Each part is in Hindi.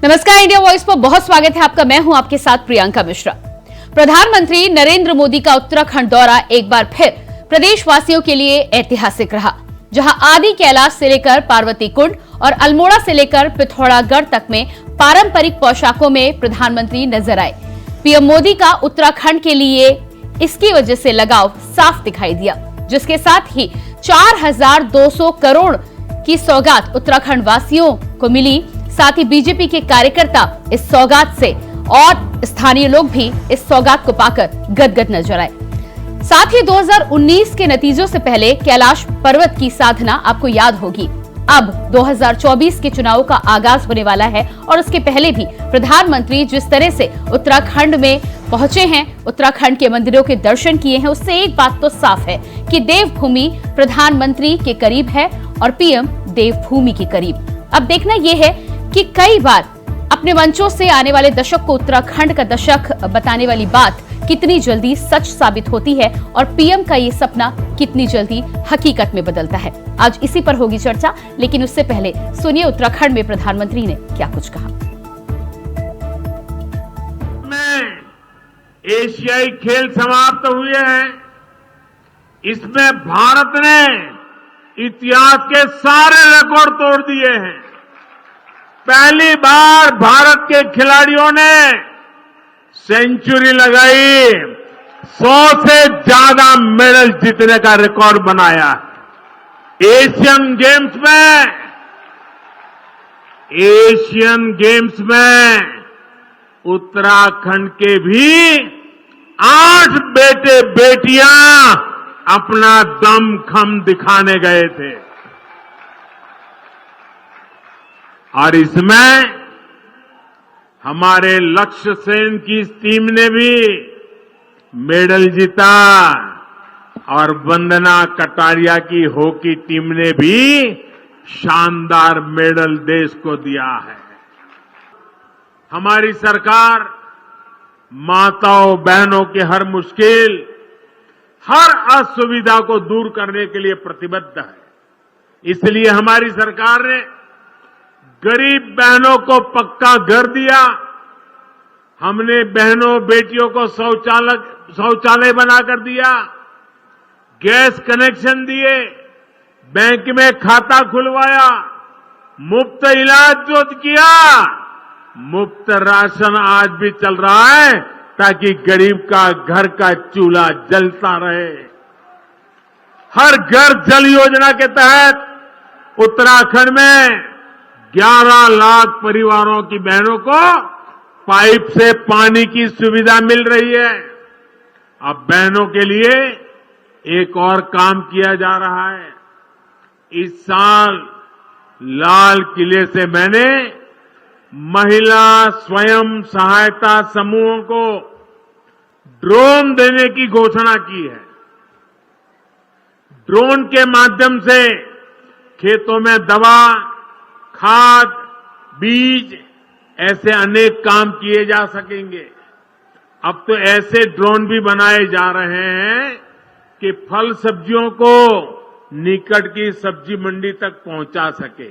नमस्कार, इंडिया वॉइस पर बहुत स्वागत है आपका। मैं हूं आपके साथ प्रियंका मिश्रा। प्रधानमंत्री नरेंद्र मोदी का उत्तराखंड दौरा एक बार फिर प्रदेशवासियों के लिए ऐतिहासिक रहा, जहां आदि कैलाश से लेकर पार्वती कुंड और अल्मोड़ा से लेकर पिथौरागढ़ तक में पारंपरिक पोशाकों में प्रधानमंत्री नजर आए। पीएम मोदी का उत्तराखंड के लिए इसकी वजह से लगाव साफ दिखाई दिया, जिसके साथ ही 4200 करोड़ की सौगात उत्तराखंड वासियों को मिली। साथ ही बीजेपी के कार्यकर्ता इस सौगात से और स्थानीय लोग भी इस सौगात को पाकर गदगद नजर आए। साथ ही 2019 के नतीजों से पहले कैलाश पर्वत की साधना आपको याद होगी। अब 2024 के चुनावों का आगाज होने वाला है और उसके पहले भी प्रधानमंत्री जिस तरह से उत्तराखंड में पहुंचे हैं, उत्तराखंड के मंदिरों के दर्शन किए हैं, उससे एक बात तो साफ है कि देवभूमि प्रधानमंत्री के करीब है और पीएम देवभूमि के करीब। अब देखना यह है कि कई बार अपने मंचों से आने वाले दशक को उत्तराखंड का दशक बताने वाली बात कितनी जल्दी सच साबित होती है और पीएम का ये सपना कितनी जल्दी हकीकत में बदलता है। आज इसी पर होगी चर्चा, लेकिन उससे पहले सुनिए उत्तराखंड में प्रधानमंत्री ने क्या कुछ कहा। एशियाई खेल समाप्त हुए हैं। इसमें भारत ने इतिहास के सारे रिकॉर्ड तोड़ दिए हैं। पहली बार भारत के खिलाड़ियों ने सेंचुरी लगाई, 100 से ज्यादा मेडल जीतने का रिकॉर्ड बनाया। एशियन गेम्स में उत्तराखंड के भी 8 बेटे बेटियां अपना दमखम दिखाने गए थे और इसमें हमारे लक्ष्य सेन की टीम ने भी मेडल जीता और वंदना कटारिया की हॉकी टीम ने भी शानदार मेडल देश को दिया है। हमारी सरकार माताओं बहनों की हर मुश्किल, हर असुविधा को दूर करने के लिए प्रतिबद्ध है। इसलिए हमारी सरकार ने गरीब बहनों को पक्का घर दिया। हमने बहनों बेटियों को शौचालय बनाकर दिया, गैस कनेक्शन दिए, बैंक में खाता खुलवाया, मुफ्त इलाज जो किया, मुफ्त राशन आज भी चल रहा है ताकि गरीब का घर का चूल्हा जलता रहे। हर घर जल योजना के तहत उत्तराखंड में 11 लाख परिवारों की बहनों को पाइप से पानी की सुविधा मिल रही है। अब बहनों के लिए एक और काम किया जा रहा है। इस साल लाल किले से मैंने महिला स्वयं सहायता समूहों को ड्रोन देने की घोषणा की है। ड्रोन के माध्यम से खेतों में दवा, खाद, बीज ऐसे अनेक काम किए जा सकेंगे। अब तो ऐसे ड्रोन भी बनाए जा रहे हैं कि फल सब्जियों को निकट की सब्जी मंडी तक पहुंचा सके।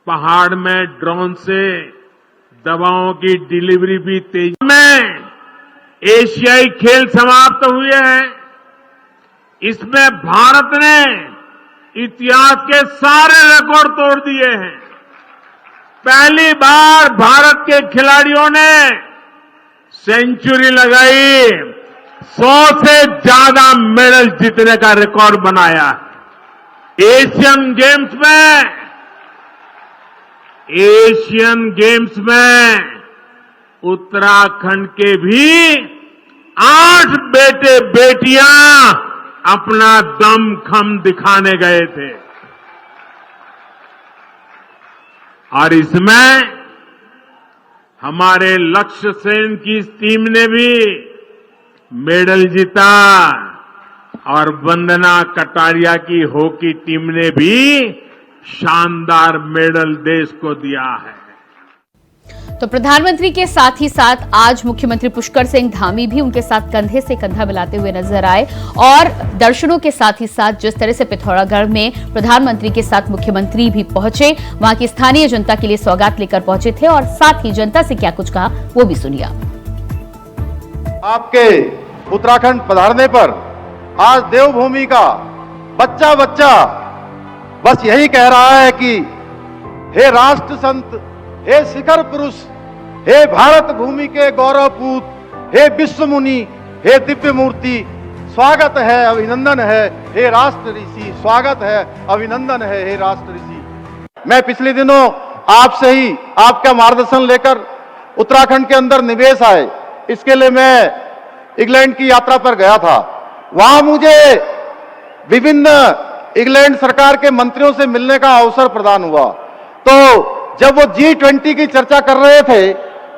पहाड़ में ड्रोन से दवाओं की डिलीवरी भी तेजी में। एशियाई खेल समाप्त हुए हैं। इसमें भारत ने इतिहास के सारे रिकॉर्ड तोड़ दिए हैं। पहली बार भारत के खिलाड़ियों ने सेंचुरी लगाई, 100 से ज्यादा मेडल जीतने का रिकॉर्ड बनाया। एशियन गेम्स में उत्तराखंड के भी 8 बेटे बेटियां अपना दमखम दिखाने गए थे और इसमें हमारे लक्ष्य सेन की टीम ने भी मेडल जीता और वंदना कटारिया की हॉकी टीम ने भी शानदार मेडल देश को दिया है। तो प्रधानमंत्री के साथ ही साथ आज मुख्यमंत्री पुष्कर सिंह धामी भी उनके साथ कंधे से कंधा मिलाते हुए नजर आए और दर्शनों के साथ ही साथ जिस तरह से पिथौरागढ़ में प्रधानमंत्री के साथ मुख्यमंत्री भी पहुंचे, वहां की स्थानीय जनता के लिए सौगात लेकर पहुंचे थे और साथ ही जनता से क्या कुछ कहा वो भी सुनिए। आपके उत्तराखंड पधारने पर आज देवभूमि का बच्चा बच्चा बस यही कह रहा है कि हे राष्ट्र संत, हे शिखर पुरुष, हे भारत भूमि के गौरवपूत, हे विश्व मुनि, हे दिव्य मूर्ति, स्वागत है, अभिनंदन है, हे राष्ट्र ऋषि, स्वागत है, अभिनंदन है, हे राष्ट्र ऋषि। मैं पिछले दिनों आपसे ही आपका मार्गदर्शन लेकर उत्तराखंड के अंदर निवेश आए, इसके लिए मैं इंग्लैंड की यात्रा पर गया था। वहां मुझे विभिन्न इंग्लैंड सरकार के मंत्रियों से मिलने का अवसर प्रदान हुआ। तो जब वो G20 की चर्चा कर रहे थे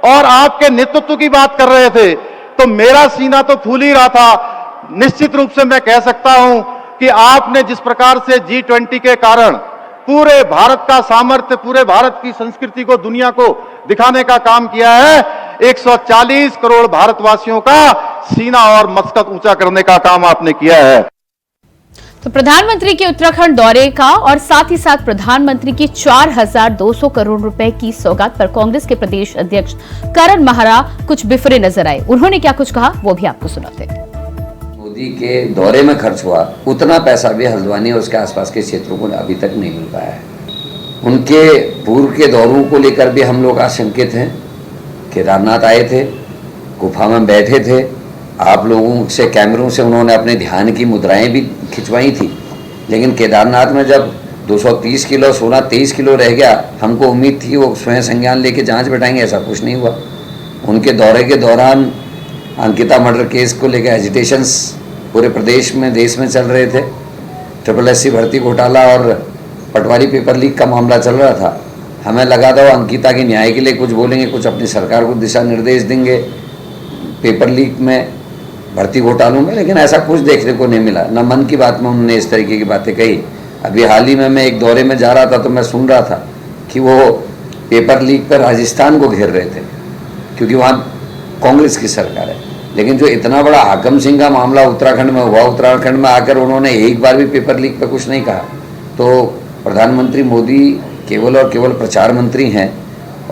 और आपके नेतृत्व की बात कर रहे थे तो मेरा सीना तो फूल ही रहा था। निश्चित रूप से मैं कह सकता हूं कि आपने जिस प्रकार से G20 के कारण पूरे भारत का सामर्थ्य, पूरे भारत की संस्कृति को दुनिया को दिखाने का काम किया है, 140 करोड़ भारतवासियों का सीना और मस्तक ऊंचा करने का काम आपने किया है। तो प्रधानमंत्री के उत्तराखंड दौरे का और साथ ही साथ प्रधानमंत्री की 4,200 करोड़ रुपए की सौगात पर कांग्रेस के प्रदेश अध्यक्ष करण महारा कुछ बिफरे नजर आए। उन्होंने क्या कुछ कहा वो भी आपको सुनाते हैं। मोदी के दौरे में खर्च हुआ उतना पैसा भी हल्द्वानी और उसके आसपास के क्षेत्रों को अभी तक नहीं मिल पाया है। उनके पूर्व के दौरों को लेकर भी हम लोग आशंकित हैं। केदारनाथ आए थे, गुफा में बैठे थे, आप लोगों से कैमरों से उन्होंने अपने ध्यान की मुद्राएं भी खिंचवाई थी, लेकिन केदारनाथ में जब 230 किलो सोना 23 किलो रह गया, हमको उम्मीद थी वो स्वयं संज्ञान लेके जांच बैठाएंगे, ऐसा कुछ नहीं हुआ। उनके दौरे के दौरान अंकिता मर्डर केस को लेकर एजिटेशंस पूरे प्रदेश में, देश में चल रहे थे। SSC भर्ती घोटाला और पटवारी पेपर लीक का मामला चल रहा था। हमें लगा था वो अंकिता के न्याय के लिए कुछ बोलेंगे, कुछ अपनी सरकार को दिशा निर्देश देंगे पेपर लीक में, भर्ती घोटालों में, लेकिन ऐसा कुछ देखने को नहीं मिला। न मन की बात में उन्होंने इस तरीके की बातें कही। अभी हाल ही में मैं एक दौरे में जा रहा था तो मैं सुन रहा था कि वो पेपर लीक पर राजस्थान को घेर रहे थे क्योंकि वहाँ कांग्रेस की सरकार है। लेकिन जो इतना बड़ा हाकम सिंह का मामला उत्तराखंड में हुआ, उत्तराखंड में आकर उन्होंने एक बार भी पेपर लीक पर कुछ नहीं कहा। तो प्रधानमंत्री मोदी केवल और केवल प्रचार मंत्री हैं।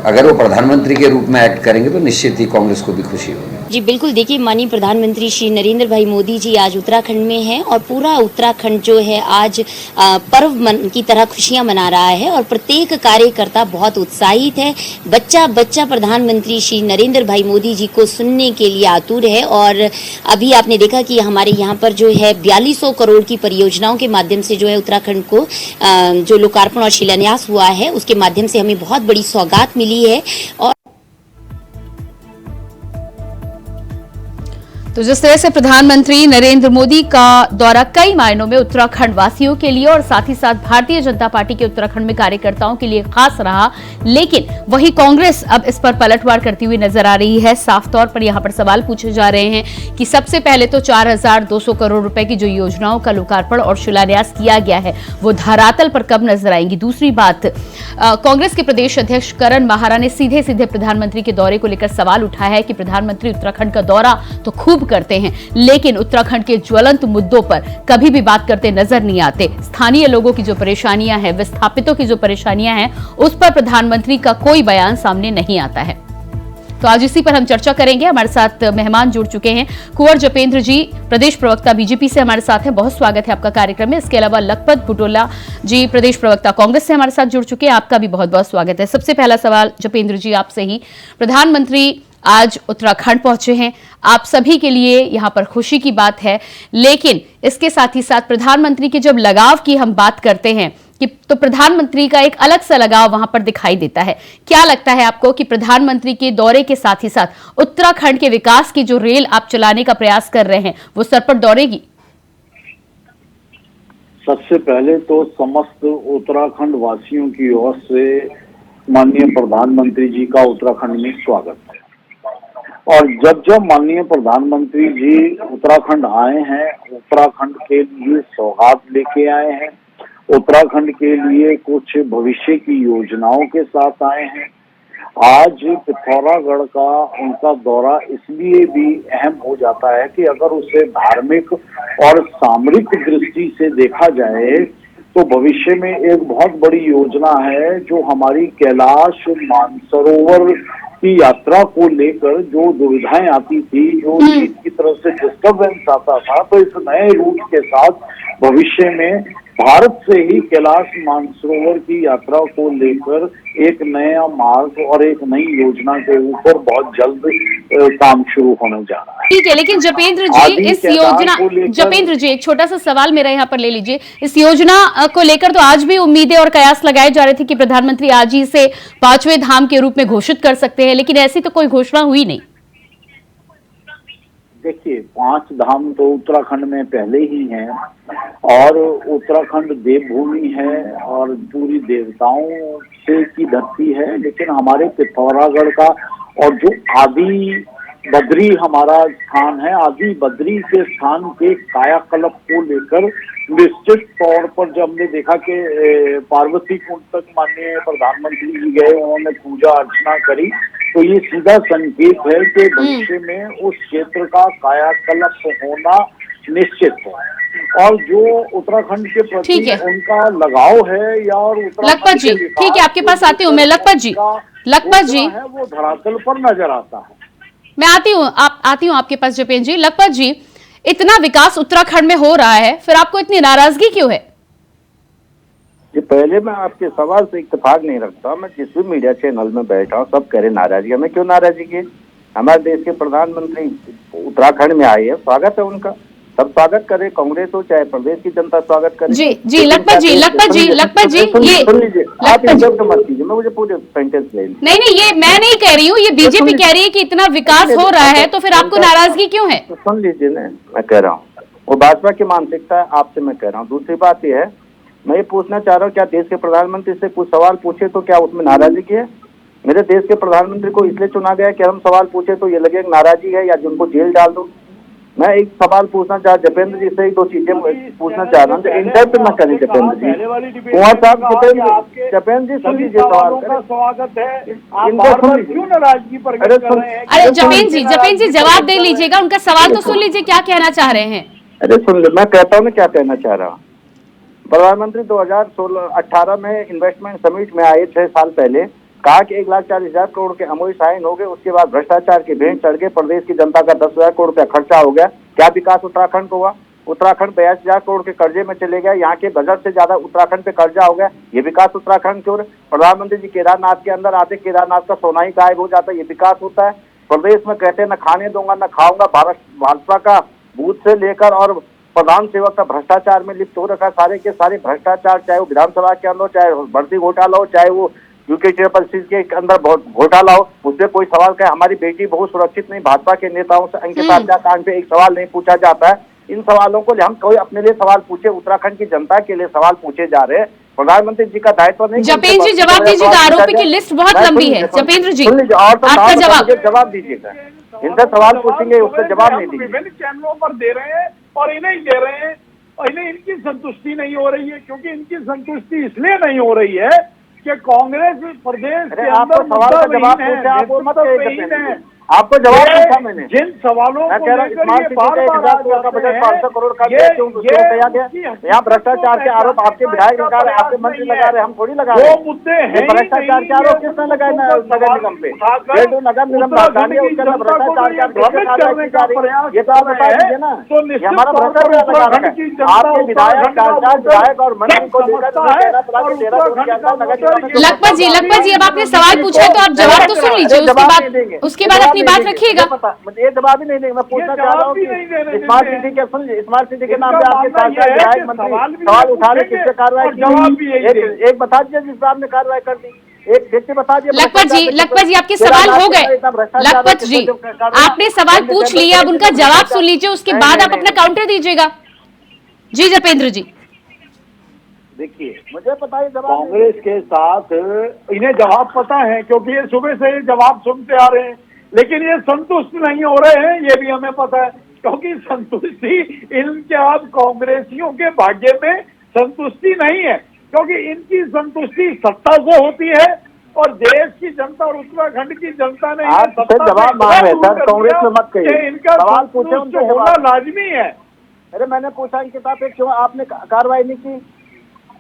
अगर वो प्रधानमंत्री के रूप में एक्ट करेंगे तो निश्चित ही कांग्रेस को भी खुशी होगी। जी बिल्कुल, देखिए माननीय प्रधानमंत्री श्री नरेंद्र भाई मोदी जी आज उत्तराखंड में हैं और पूरा उत्तराखंड जो है आज पर्व की तरह खुशियां मना रहा है और प्रत्येक कार्यकर्ता बहुत उत्साहित है। बच्चा बच्चा प्रधानमंत्री श्री नरेंद्र भाई मोदी जी को सुनने के लिए आतुर है। और अभी आपने देखा कि हमारे यहाँ पर जो है 4200 करोड़ की परियोजनाओं के माध्यम से जो है उत्तराखंड को जो लोकार्पण और शिलान्यास हुआ है उसके माध्यम से हमें बहुत बड़ी सौगात मिली है। और तो जिस तरह से प्रधानमंत्री नरेंद्र मोदी का दौरा कई मायनों में उत्तराखंड वासियों के लिए और साथ ही साथ भारतीय जनता पार्टी के उत्तराखंड में कार्यकर्ताओं के लिए खास रहा, लेकिन वही कांग्रेस अब इस पर पलटवार करती हुई नजर आ रही है। साफ तौर पर यहां पर सवाल पूछे जा रहे हैं कि सबसे पहले तो 4,200 करोड़ रुपए की जो योजनाओं का लोकार्पण और शिलान्यास किया गया है वो धरातल पर कब नजर आएंगी। दूसरी बात, कांग्रेस के प्रदेश अध्यक्ष करण महारा ने सीधे सीधे प्रधानमंत्री के दौरे को लेकर सवाल उठाया है कि प्रधानमंत्री उत्तराखंड का दौरा तो खूब करते हैं लेकिन उत्तराखंड के ज्वलंत मुद्दों पर कभी भी बात करते नजर नहीं आते। स्थानीय लोगों की जो परेशानियां हैं, विस्थापितों की जो परेशानियां हैं, उस पर प्रधानमंत्री का कोई बयान सामने नहीं आता है। तो आज इसी पर हम चर्चा करेंगे। हमारे साथ मेहमान जुड़ चुके हैं। कुंवर जपेंद्र जी, प्रदेश प्रवक्ता बीजेपी से हमारे साथ हैं, बहुत स्वागत है आपका कार्यक्रम में। इसके अलावा लखपत बुटोला जी, प्रदेश प्रवक्ता कांग्रेस से हमारे साथ जुड़ चुके हैं, आपका भी बहुत बहुत स्वागत है। सबसे पहला सवाल जपेंद्र जी आपसे ही, प्रधानमंत्री आज उत्तराखंड पहुंचे हैं, आप सभी के लिए यहां पर खुशी की बात है, लेकिन इसके साथ ही साथ प्रधानमंत्री के जब लगाव की हम बात करते हैं कि तो प्रधानमंत्री का एक अलग सा लगाव वहां पर दिखाई देता है। क्या लगता है आपको कि प्रधानमंत्री के दौरे के साथ ही साथ उत्तराखंड के विकास की जो रेल आप चलाने का प्रयास कर रहे हैं वो सर पर दौड़ेगी? सबसे पहले तो समस्त उत्तराखंड वासियों की ओर से माननीय प्रधानमंत्री जी का उत्तराखंड में स्वागत है। और जब जब माननीय प्रधानमंत्री जी उत्तराखंड आए हैं, उत्तराखंड के लिए सौगात लेके आए हैं, उत्तराखंड के लिए कुछ भविष्य की योजनाओं के साथ आए हैं, आज पिथौरागढ़ का उनका दौरा इसलिए भी अहम हो जाता है कि अगर उसे धार्मिक और सामरिक दृष्टि से देखा जाए तो भविष्य में एक बहुत बड़ी योजना है जो हमारी कैलाश मानसरोवर की यात्रा को लेकर जो दुविधाएं आती थी, जो चीज की तरफ से डिस्टर्बेंस आता था, तो इस नए रूट के साथ भविष्य में भारत से ही कैलाश मानसरोवर की यात्रा को लेकर एक नया मार्ग और एक नई योजना के ऊपर बहुत जल्द काम शुरू होने जा रहा है। ठीक है, लेकिन जपेंद्र जी इस योजना, जपेंद्र जी एक छोटा सा सवाल मेरा यहाँ पर ले लीजिए। इस योजना को लेकर तो आज भी उम्मीदें और कयास लगाए जा रहे थे कि प्रधानमंत्री आज ही इसे 5वें धाम के रूप में घोषित कर सकते हैं, लेकिन ऐसी तो कोई घोषणा हुई नहीं। देखिए, 5 धाम तो उत्तराखंड में पहले ही हैं और उत्तराखंड देवभूमि है और पूरी देवताओं से की धरती है, लेकिन हमारे पिथौरागढ़ का और जो आदि बद्री हमारा स्थान है, आदि बद्री के स्थान के कायाकल्प को लेकर निश्चित तौर पर जब हमने देखा कि पार्वती कुंड तक माननीय प्रधानमंत्री जी गए, उन्होंने पूजा अर्चना करी, तो ये सीधा संकेत है कि भविष्य में उस क्षेत्र का कायाकल्प होना निश्चित है। और जो उत्तराखंड के प्रति उनका लगाव है या और लखपत जी, ठीक है, आपके पास आती हूँ मैं। लखपत जी है वो धरातल पर नजर आता है। मैं आती हूँ आपके पास जपेंद्र जी। लखपत जी, इतना विकास उत्तराखंड में हो रहा है, फिर आपको इतनी नाराजगी क्यों है? जी, पहले मैं आपके सवाल से इत्तेफाक नहीं रखता। मैं जिस भी मीडिया चैनल में बैठा हूँ सब कह रहे नाराजगी। हमें क्यों नाराजगी है? हमारे देश के प्रधानमंत्री उत्तराखंड में आए हैं, स्वागत है उनका, सब स्वागत करे, कांग्रेस हो चाहे प्रदेश की जनता स्वागत करे। जी लखपत जी ये सुन लीजिए, आप इंटरप्ट मत कीजिए, मैं मुझे पूरे सेंटेंस ले लीजिए। नहीं, ये मैं नहीं कह रही हूँ, ये बीजेपी कह रही है कि इतना विकास हो रहा है, तो फिर आपको नाराजगी क्यों है? तो सुन लीजिए ना, मैं कह रहा हूँ वो भाजपा की मानसिकता है, आपसे मैं कह रहा हूँ। दूसरी बात यह है, मैं ये पूछना चाह रहा हूँ, क्या देश के प्रधानमंत्री से कुछ सवाल पूछे तो क्या उसमें नाराजगी है? मेरे देश के प्रधानमंत्री को इसलिए चुना गया कि हम सवाल पूछे तो ये लगे नाराजगी है या जिनको जेल डाल दो। मैं एक सवाल पूछना चाह जपेंद्र जी से, ही 2 चीजें पूछना चाह रहा हूँ, इंटरप्ट न करें जपेंद्र जी। कुमार साहब, जपेंद्र जी सुन लीजिए, स्वागत है, क्यों नाराजगी पर? अरे जपेंद्र जी जवाब दे लीजिएगा, उनका सवाल तो सुन लीजिए, क्या कहना चाह रहे हैं? अरे सुन लो, मैं कहता हूँ ना क्या कहना चाह रहा हूँ। प्रधानमंत्री 2018 में इन्वेस्टमेंट समिट में आए 6 साल पहले, कहा कि 1,40,000 करोड़ के एमओयू साइन हो गए, उसके बाद भ्रष्टाचार की भेंट चढ़ गए, प्रदेश की जनता का 10,000 करोड़ रुपया खर्चा हो गया। क्या विकास उत्तराखंड को हुआ? उत्तराखंड 82,000 करोड़ के कर्जे में चले गया, यहाँ के बजट से ज्यादा उत्तराखंड पे कर्जा हो गया, ये विकास उत्तराखंड क्यों? प्रधानमंत्री जी केदारनाथ के अंदर आते, केदारनाथ का सोना ही गायब हो जाता है, ये विकास होता है? प्रदेश में कहते हैं न खाने दूंगा न खाऊंगा, भाजपा का बूथ से लेकर और प्रधान सेवक का भ्रष्टाचार में लिप्त हो रखा, सारे के सारे भ्रष्टाचार, चाहे वो विधानसभा के अंदर, चाहे भर्ती घोटाला हो, चाहे वो यूके ट्रिपल के अंदर घोटाला हो, उससे कोई सवाल क्या? हमारी बेटी बहुत सुरक्षित नहीं, भाजपा के नेताओं से अंकित हत्याकांड पे एक सवाल नहीं पूछा जाता है। इन सवालों को हम कोई अपने लिए सवाल पूछे, उत्तराखंड की जनता के लिए सवाल पूछे जा रहे हैं। प्रधानमंत्री जी का दायित्व नहीं। जपेंद्र जी जवाब दीजिएगा, आरोपी की लिस्ट बहुत लंबी है। जपेंद्र जी आपका जवाब दीजिएगा, इनसे सवाल पूछेंगे उसका जवाब नहीं दीजिए। विभिन्न चैनलों पर दे रहे हैं और इन्हें दे रहे हैं और इन्हें इनकी संतुष्टि नहीं हो रही है, क्योंकि इनकी संतुष्टि इसलिए नहीं हो रही है कि कांग्रेस प्रदेश के अंदर सवाल का जवाब पूछे, आप वो मत कहिए। आपको जवाब पूछा मैंने, जिन सवालों को स्मार्ट सिटी का 1,000 करोड़ का बजट 500 करोड़ का तैयार गया, यहाँ भ्रष्टाचार के आरोप आपके विधायक लगा रहे, आपके मंत्री लगा रहे, हम थोड़ी लगा रहे। वो मुद्दे हैं, भ्रष्टाचार के आरोप किसने लगाए नगर निगम पे? नगर निगम राजधानी है, उसके अंदर भ्रष्टाचार का ये तो आप बता दीजिए ना, ये हमारा भ्रष्टाचार लगा रखा है। आपके विधायक और मंत्री को लेकर लखपत जी अब आपने सवाल पूछा है तो आप जवाब तो सुन लीजिए, उसके बाद बात रखिएगा। ये जवाब ही नहीं देंगे। मैं पूछना चाह रहा हूँ कि स्मार्ट सिटी के स्मार्ट सिटी के नाम पे आपके सांसद विधायक मंत्री सवाल उठा रहे, किससे कार्रवाई की? एक बता दीजिए जिस पर आपने कार्रवाई कर दी, एक व्यक्ति बता दिए। लखपत जी आपके सवाल हो गए। लखपत जी आपने सवाल पूछ लिया, अब उनका जवाब सुन लीजिए, उसके बाद आप अपना काउंटर दीजिएगा। जी जपेंद्र जी देखिए, मुझे पता है कांग्रेस के साथ इन्हें जवाब पता है, क्योंकि ये सुबह से जवाब सुनते आ रहे हैं, लेकिन ये संतुष्ट नहीं हो रहे हैं, ये भी हमें पता है, क्योंकि संतुष्टि इनके अब कांग्रेसियों के भाग्य में संतुष्टि नहीं है, क्योंकि इनकी संतुष्टि सत्ता से होती है और देश की जनता और उत्तराखंड की जनता ने आप से जवाब मांग रहे सर, कांग्रेस में मत कहिए। इनका सवाल पूछे उनसे होना लाजमी है। अरे मैंने पूछा इनके साथ क्यों आपने कार्रवाई नहीं की?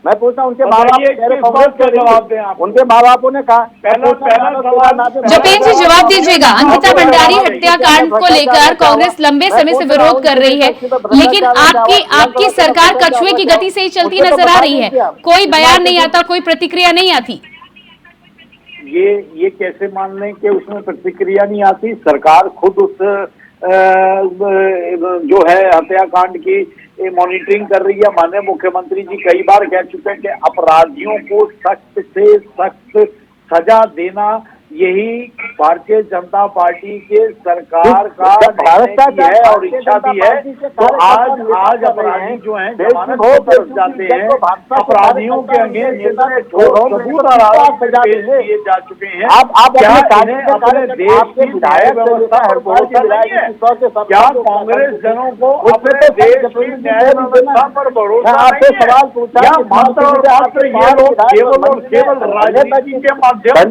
मैं पूछा उनके माँ बाप बताइए, किस बात का जवाब दें आप? उनके माँ बापों ने कहा पहला सवाल जपेंद्र जी जवाब दीजिएगा। अंकिता भंडारी हत्याकांड को लेकर कांग्रेस लंबे समय से विरोध कर रही है, लेकिन आपकी सरकार कछुए की गति से ही चलती नजर आ रही है। कोई बयान नहीं आता, कोई प्रतिक्रिया नहीं आती। ये कैसे मान लें कि उसमें प्रतिक्रिया नहीं आती? सरकार खुद उस जो है हत्याकांड की मॉनिटरिंग कर रही है। माननीय मुख्यमंत्री जी कई बार कह चुके हैं कि अपराधियों को सख्त से सख्त सजा देना यही भारतीय जनता पार्टी के सरकार का निर्णय है और इच्छा भी है। तो आज अपराधी जो हैं जमानत पर तरफ जाते हैं, अपराधियों के अगेंस्ट दिए जा चुके हैं। क्या अपने देश की न्याय व्यवस्था पर भरोसा नहीं है? क्या कांग्रेस जनों को अपने देश की न्याय व्यवस्था पर भरोसा नहीं है? या मात्र और मात्र ये लोग केवल और केवल राजनीति के माध्यम से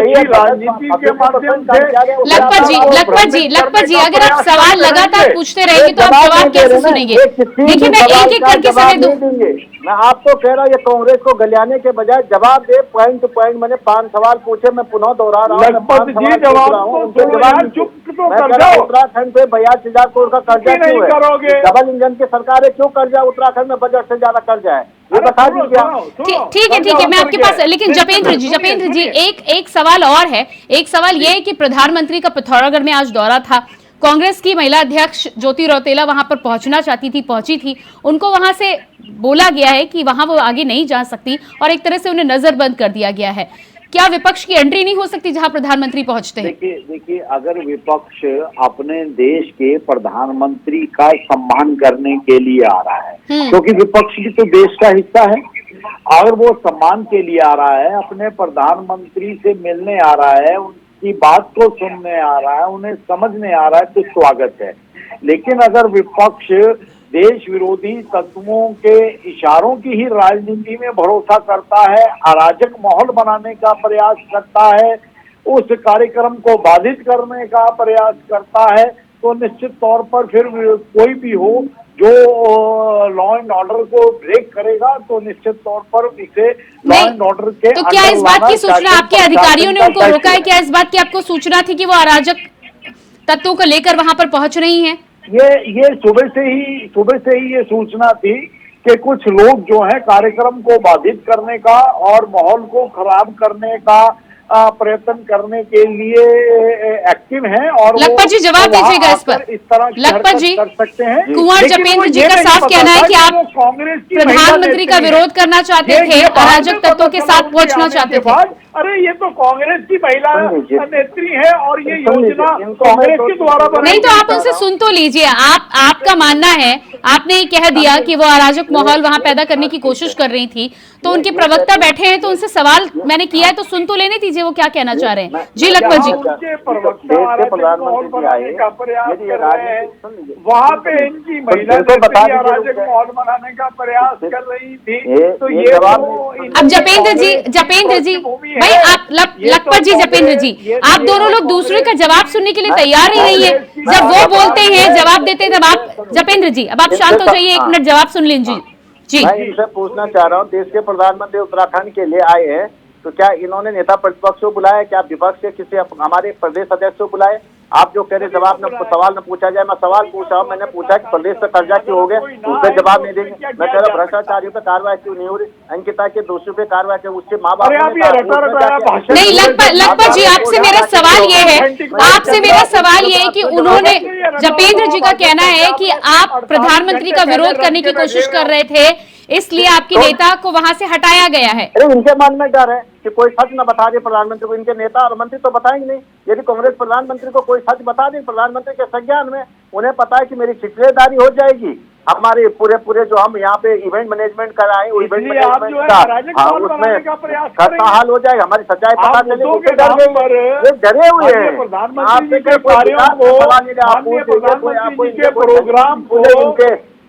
राजनीति के माध्यम से लखपत जी अगर आप सवाल लगातार पूछते रहेंगे तो आप जवाब कैसे सुनेंगे? देखिए मैं एक एक करके समय दूंगी। मैं आपको कह रहा हूँ ये कांग्रेस को गलियाने के बजाय जवाब दे, पॉइंट टू पॉइंट। मैंने 5 सवाल पूछे, मैं पुनः दोहरा रहा हूँ। उत्तराखंड पे 82,000 करोड़ का कर्जा क्यों है? डबल इंजन की सरकार है, क्यों कर्जा उत्तराखंड में बजट से ज्यादा कर्जा है? ये बता दीजिए। ठीक है मैं आपके पास, लेकिन जपेंद्र जी एक सवाल और है। एक सवाल यह है कि प्रधानमंत्री का पिथौरागढ़ में आज दौरा था। कांग्रेस की महिला अध्यक्ष ज्योति रौतेला वहां पर पहुंचना चाहती थी, पहुंची थी। उनको वहां से बोला गया है कि वहां वो आगे नहीं जा सकती और एक तरह से उन्हें नजरबंद कर दिया गया है। क्या विपक्ष की एंट्री नहीं हो सकती जहां प्रधानमंत्री पहुंचते हैं? देखिए अगर विपक्ष अपने देश के प्रधानमंत्री का सम्मान करने के लिए आ रहा है, क्योंकि विपक्ष भी तो देश का हिस्सा है, अगर वो सम्मान के लिए आ रहा है, अपने प्रधानमंत्री से मिलने आ रहा है, उनकी बात को सुनने आ रहा है, उन्हें समझने आ रहा है, तो स्वागत है। लेकिन अगर विपक्ष देश विरोधी तत्वों के इशारों की ही राजनीति में भरोसा करता है, अराजक माहौल बनाने का प्रयास करता है, उस कार्यक्रम को बाधित करने का प्रयास करता है, तो निश्चित तौर पर फिर कोई भी हो जो लॉ एंड ऑर्डर को ब्रेक करेगा, तो निश्चित तौर पर उसे लॉ एंड ऑर्डर के तो क्या इस बात की सूचना आपके अधिकारियों ने उनको रोका है? क्या इस बात की आपको सूचना थी कि वो अराजक तत्वों को लेकर वहां पर पहुंच रही हैं? ये सुबह से ही ये सूचना थी कि कुछ लोग जो है कार्यक्रम को बाधित करने का और माहौल को खराब करने का प्रयत्न करने के लिए एक्टिव हैं। और लखपत जी जवाब दीजिएगा इस पर। इस तरह लखपत जी कर सकते हैं। कुंवर जपेंद्र जी का साफ कहना है कि आप प्रधानमंत्री का विरोध करना चाहते थे, अराजक तत्वों के साथ पहुंचना चाहते थे। अरे ये तो कांग्रेस की महिला नेत्री है और ये योजना कांग्रेस के द्वारा बनाई। नहीं तो आप उनसे सुन तो लीजिए। आपका मानना है, आपने ये कह दिया कि वो अराजक माहौल वहां पैदा करने की कोशिश कर रही थी, तो उनके प्रवक्ता बैठे हैं, तो उनसे सवाल मैंने किया है, तो सुन तो लेने दीजिए वो क्या कहना चाह रहे हैं। जी लखपत जी। वहाँ पे इनकी महिला अराजक माहौल बनाने का प्रयास कर रही थी, तो ये अब जपेंद्र जी भाई आप लखपत जी, जपेंद्र जी, आप दोनों लोग दूसरे का जवाब सुनने के लिए तैयार ही नहीं है। जब वो बोलते हैं जवाब देते हैं, तब आप जपेंद्र जी अब आप शांत हो जाइए, 1 मिनट जवाब सुन लीजिए। जी मैं इनसे पूछना चाह रहा हूँ, देश के प्रधानमंत्री उत्तराखंड के लिए आए हैं, तो क्या इन्होंने नेता प्रतिपक्ष को बुलाया? क्या विपक्ष के किसी हमारे प्रदेश अध्यक्ष को बुलाए? आप जो कह रहे सवाल न पूछा जाए, मैं सवाल पूछ रहा हूँ। मैंने पूछा कि प्रदेश पे कर्जा क्यों हो गया, उसका जवाब नहीं देंगे। मैं कह रहा भ्रष्टाचारियों पे कार्रवाई क्यों नहीं हो रही, अंकिता के दोषियों पे कार्रवाई क्यों, उसके माँ बाप नहीं। लखपत जी आपसे मेरा सवाल ये है कि उन्होंने, जपेंद्र जी का कहना है कि आप प्रधानमंत्री का विरोध करने की कोशिश कर रहे थे, इसलिए आपके नेता को वहां से हटाया गया है। अरे इनके मन में डर है कि कोई सच न बता दे प्रधानमंत्री को। इनके नेता और मंत्री तो बताएंगे नहीं। यदि कांग्रेस प्रधानमंत्री को कोई सच बता दे प्रधानमंत्री के संज्ञान में, उन्हें पता है कि मेरी ठिकेदारी हो जाएगी, हमारे पूरे जो हम यहाँ पे इवेंट मैनेजमेंट कराएं, इवेंट मैनेजमेंट का उसमें खर्चा हाल हो जाएगा, हमारी सच्चाई पता चले। डरे हुए हैं प्रधानमंत्री के प्रोग्राम को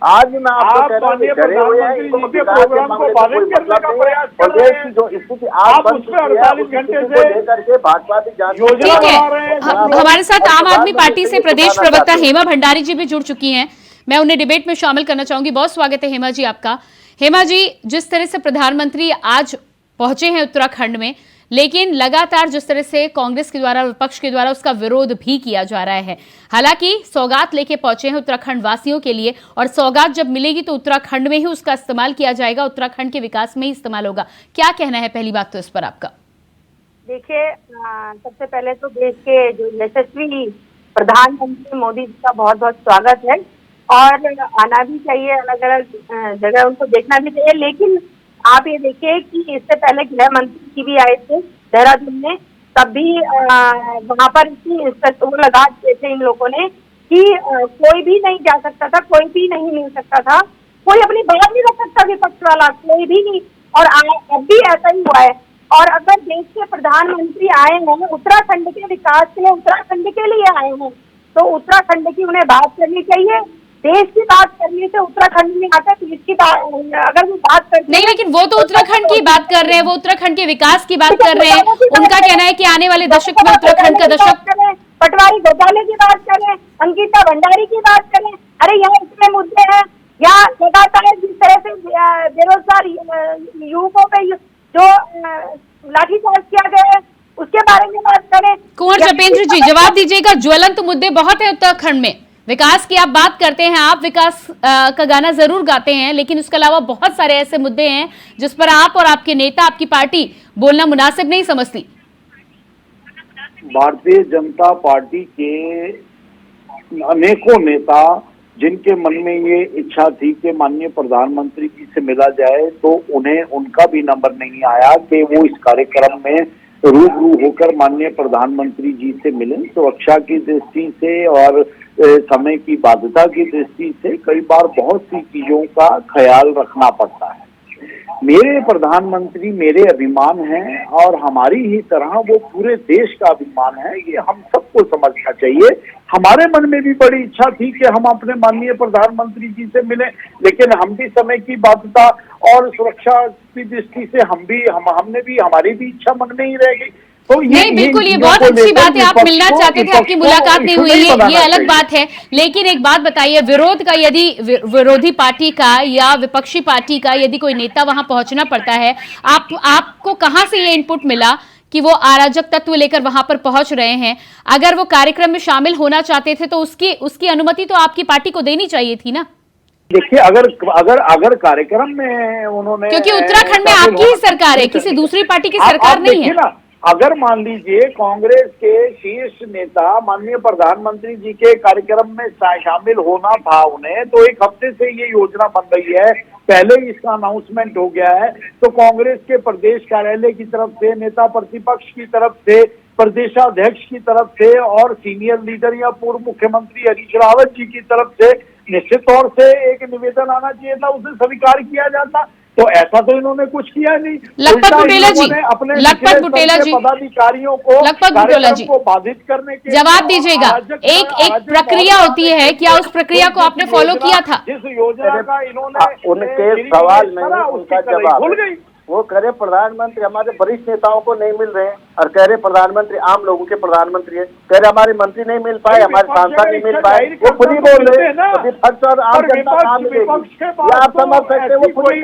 आज भी मैं आपको कह रहा हूँ माननीय डरे हुए हैं, प्रधानमंत्री इनको जी के विकास के प्रोग्राम को मामले में बाधित कोई करने मतलब का नहीं। प्रयास कर प्रदेश रहे की हैं। जो स्थिति आप आज बन उसमें चुकी है 48 उस घंटे स्थिति से को लेकर के भाजपा भी जान योजना ठीक है, बना रहे हैं सब लोग। हमारे साथ और आम आदमी प्रधानमंत्री पार्टी से से प्रदेश सुनाना प्रवक्ता चाहते हैं। हेमा भंडारी जी भी जुड़ चुकी हैं। मैं उन्हें डिबेट में शामिल करना चाहूंगी। बहुत स्वागत है हेमा जी आपका। हेमा जी, जिस तरह से प्रधानमंत्री आज पहुंचे हैं उत्तराखंड में, लेकिन लगातार जिस तरह से कांग्रेस के द्वारा, विपक्ष के द्वारा उसका विरोध भी किया जा रहा है। हालांकि सौगात लेके पहुंचे हैं उत्तराखंड वासियों के लिए, और सौगात जब मिलेगी तो उत्तराखंड में ही उसका इस्तेमाल किया जाएगा, उत्तराखंड के विकास में ही इस्तेमाल होगा। क्या कहना है पहली बात तो इस पर आपका? देखिए, सबसे पहले तो देश के जो यशस्वी प्रधानमंत्री मोदी जी का बहुत बहुत स्वागत है, और आना भी चाहिए, अलग अलग जगह उनको देखना भी चाहिए। लेकिन आप ये देखिए कि इससे पहले गृह मंत्री जी भी आए थे देहरादून में, तब भी वहाँ पर इतनी वो लगा दिए थे इन लोगों ने कि कोई भी नहीं जा सकता था, कोई भी नहीं मिल सकता था, कोई अपनी बात नहीं रख सकता विपक्ष वाला, कोई भी नहीं। और अब भी ऐसा ही हुआ है। और अगर देश के प्रधानमंत्री आए हैं उत्तराखंड के विकास के लिए, उत्तराखंड के लिए आए हैं, तो उत्तराखंड की उन्हें बात करनी चाहिए। देश की बात करने से उत्तराखंड में आकर देश की बात, अगर वो बात करते नहीं, लेकिन वो तो उत्तराखंड की बात कर रहे हैं, वो उत्तराखंड के विकास की बात कर रहे हैं। उनका कहना है कि आने वाले दशक में उत्तराखंड का दशक, पटवारी घोटाले की बात करें, अंकिता भंडारी की बात करें, अरे यहाँ इतने मुद्दे हैं। यहाँ लगातार जिस तरह से बेरोजगार युवकों पे जो लाठीचार्ज किया गया है उसके बारे में बात करें। कुंवर जपेंद्र जी जवाब दीजिएगा। ज्वलंत मुद्दे बहुत है उत्तराखंड में। विकास की आप बात करते हैं, आप विकास का गाना जरूर गाते हैं, लेकिन उसके अलावा बहुत सारे ऐसे मुद्दे हैं जिस पर आप और आपके नेता, आपकी पार्टी बोलना मुनासिब नहीं समझती। भारतीय जनता पार्टी के अनेकों नेता जिनके मन में ये इच्छा थी कि माननीय प्रधानमंत्री जी से मिला जाए, तो उन्हें उनका भी नंबर नहीं आया कि वो इस कार्यक्रम में रूबरू होकर माननीय प्रधानमंत्री जी से मिलें। सुरक्षा की दृष्टि से और समय की बाध्यता की दृष्टि से कई बार बहुत सी चीजों का ख्याल रखना पड़ता है। मेरे प्रधानमंत्री मेरे अभिमान हैं और हमारी ही तरह वो पूरे देश का अभिमान है, ये हम सबको समझना चाहिए। हमारे मन में भी बड़ी इच्छा थी कि हम अपने माननीय प्रधानमंत्री जी से मिलें, लेकिन हम भी समय की बाध्यता और सुरक्षा की दृष्टि से हमने भी हमारी भी इच्छा मन में ही रह गई। तो नहीं, बिल्कुल, ये बहुत अच्छी बात है। आप मिलना चाहते थे, आपकी मुलाकात नहीं हुई, ये अलग बात है। लेकिन एक बात बताइए, विरोध का यदि विरोधी पार्टी का या विपक्षी पार्टी का यदि कोई नेता वहां पहुंचना पड़ता है, आपको कहां से ये इनपुट मिला कि वो अराजक तत्व लेकर वहां पर पहुंच रहे हैं? अगर वो कार्यक्रम में शामिल होना चाहते थे तो उसकी अनुमति तो आपकी पार्टी को देनी चाहिए थी ना। देखिए, अगर कार्यक्रम में उन्होंने, क्योंकि उत्तराखंड में आपकी ही सरकार है, किसी दूसरी पार्टी की सरकार नहीं है ना। अगर मान लीजिए कांग्रेस के शीर्ष नेता माननीय प्रधानमंत्री जी के कार्यक्रम में शामिल होना था उन्हें, तो एक हफ्ते से ये योजना बन रही है, पहले ही इसका अनाउंसमेंट हो गया है। तो कांग्रेस के प्रदेश कार्यालय की तरफ से, नेता प्रतिपक्ष की तरफ से, प्रदेशाध्यक्ष की तरफ से और सीनियर लीडर या पूर्व मुख्यमंत्री हरीश रावत जी की तरफ से निश्चित तौर से एक निवेदन आना चाहिए था, उसे स्वीकार किया जाता। तो ऐसा तो इन्होंने कुछ किया नहीं। लखपत बुटेला जी, अपने पदाधिकारियों को बाधित करने के, जवाब दीजिएगा। एक प्रक्रिया होती है, क्या उस प्रक्रिया को आपने फॉलो किया था? जिस योजना का इन्होंने उनके सवाल नहीं, उनका जवाब भूल गई। वो कह रहे प्रधानमंत्री हमारे वरिष्ठ नेताओं को नहीं मिल रहे हैं, और कह रहे प्रधानमंत्री आम लोगों के प्रधानमंत्री है। कह रहे हमारे मंत्री नहीं मिल पाए, हमारे सांसद नहीं मिल पाए। वो खुद ही बोल रहे हैं विपक्ष और आम जनता कहाँ मिलेगी, आप समझ सकते हैं। वो खुद ही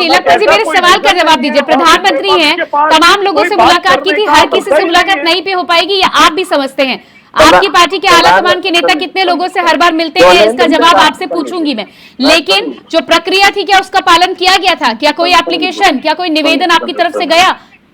लखपत जी मेरे सवाल का जवाब दीजिए। प्रधानमंत्री हैं, तमाम लोगों से मुलाकात की थी, हर किसी से मुलाकात नहीं पे हो पाएगी, ये आप भी समझते हैं। आपकी पार्टी के आला कमान के नेता कितने लोगों से हर बार मिलते हैं, इसका जवाब आपसे पूछूंगी मैं। लेकिन जो प्रक्रिया थी, क्या उसका पालन किया गया था? क्या कोई एप्लीकेशन, क्या कोई निवेदन आपकी तरफ से गया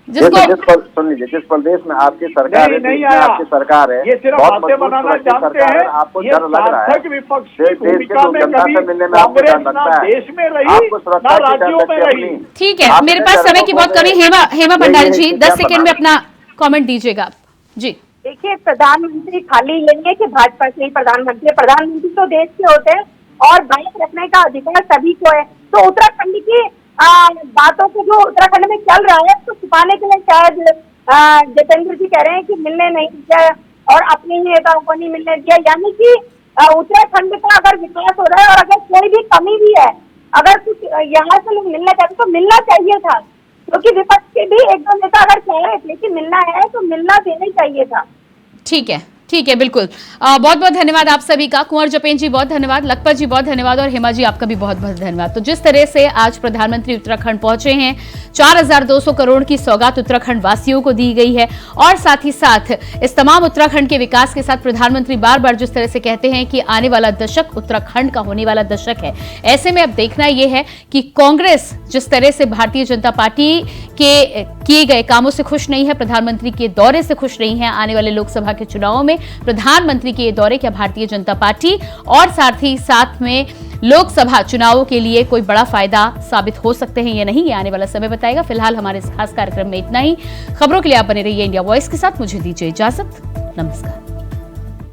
जिसको? सुन लीजिए, जिस प्रदेश में आपकी सरकार नहीं है, आपकी सरकार है, ये सिर्फ बातें बनाना जानते हैं। आपको डर लग रहा है विपक्ष की भूमिका में कभी मिलने में आपको डर लगता है, देश में रही ना राज्यों में रही। ठीक है, मेरे पास समय की बहुत कमी। हेमा भंडारी जी 10 सेकंड में अपना कमेंट दीजिएगा जी। देखिए, प्रधानमंत्री खाली ये नहीं है कि भाजपा के ही प्रधानमंत्री तो देश के होते हैं, और बात रखने का अधिकार सभी को है। तो उत्तराखंड की बातों को जो उत्तराखंड में चल रहा है, तो छुपाने के लिए शायद जतेंद्र जी कह रहे हैं कि मिलने नहीं दिया और अपने ही नेताओं को नहीं मिलने दिया, यानी कि उत्तराखंड का अगर विकास हो रहा है और अगर कोई भी कमी भी है, अगर कुछ यहाँ से लोग मिलना चाहते तो मिलना चाहिए था, क्योंकि विपक्ष के भी एक दो नेता अगर कह रहे थे कि मिलना है तो मिलना देना ही चाहिए था। ठीक है, बिल्कुल। बहुत बहुत धन्यवाद आप सभी का। कुंवर जपेन जी बहुत धन्यवाद, लखपत जी बहुत धन्यवाद और हेमा जी आपका भी बहुत बहुत धन्यवाद। तो जिस तरह से आज प्रधानमंत्री उत्तराखंड पहुंचे हैं, 4200 करोड़ की सौगात उत्तराखंड वासियों को दी गई है और साथ ही साथ इस तमाम उत्तराखंड के विकास के साथ प्रधानमंत्री बार बार जिस तरह से कहते हैं कि आने वाला दशक उत्तराखंड का होने वाला दशक है। ऐसे में अब देखना यह है कि कांग्रेस जिस तरह से भारतीय जनता पार्टी के किए गए कामों से खुश नहीं है, प्रधानमंत्री के दौरे से खुश नहीं है, आने वाले लोकसभा के चुनावों में प्रधानमंत्री के दौरे क्या भारतीय जनता पार्टी और साथ ही साथ में लोकसभा चुनावों के लिए कोई बड़ा फायदा साबित हो सकते हैं या नहीं, ये आने वाला समय बताएगा। फिलहाल हमारे इस खास कार्यक्रम में इतना ही। खबरों के लिए आप बने रहिए इंडिया वॉइस के साथ। मुझे दीजिए इजाजत। नमस्कार।